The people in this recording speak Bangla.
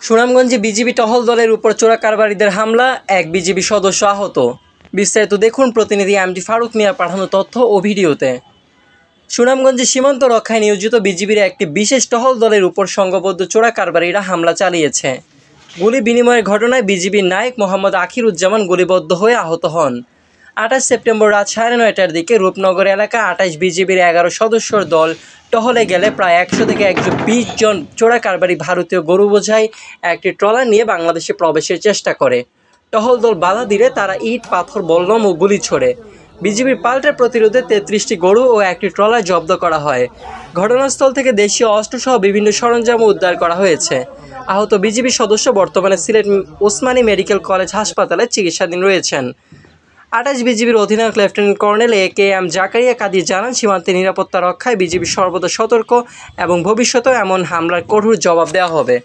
সুনামগঞ্জে বিজিবি টহল দলের উপর চোরাকারবারিদের হামলা, এক বিজিবি সদস্য আহত। বিস্তারিত দেখুন প্রতিনিধি এমডি ফারুক মিয়ার পাঠানো তথ্য ও ভিডিওতে। সুনামগঞ্জে সীমান্ত রক্ষায় নিয়োজিত বিজিবির একটি বিশেষ টহল দলের উপর সংঘবদ্ধ চোরাকারবারিরা হামলা চালিয়েছে। গুলি বিনিময়ের ঘটনায় বিজিবির নায়েক মোহাম্মদ আখিরুজ্জামান গুলিবদ্ধ হয়ে আহত হন। 28 সেপ্টেম্বর রাত 9:30টার দিকে রূপনগর এলাকায় 28 বিজিবির 11 সদস্যর দল টহলে গেলে প্রায় 100 থেকে 120 জন চোরাকারবারি ভারতীয় গরু বোঝাই একটি ট্রলার নিয়ে বাংলাদেশে প্রবেশের চেষ্টা করে। টহল দল বাধা দিলে তারা ইট, পাথর, বল্লম ও গুলি ছোড়ে। বিজিবির পাল্টা প্রতিরোধে 33টি গরু ও একটি ট্রলার জব্দ করা হয়। ঘটনাস্থল থেকে দেশীয় অস্ত্রসহ বিভিন্ন সরঞ্জামও উদ্ধার করা হয়েছে। আহত বিজিবি সদস্য বর্তমানে সিলেট ওসমানী মেডিকেল কলেজ হাসপাতালে চিকিৎসাধীন রয়েছেন। 28 বিজিবির অধিনায়ক lieutenant colonel A K M. Zakaria Kadir জানান, সীমান্তে নিরাপত্তা রক্ষায় বিজিবি সর্বদা সতর্ক এবং ভবিষ্যতেও এমন হামলার কঠোর জবাব দেওয়া হবে।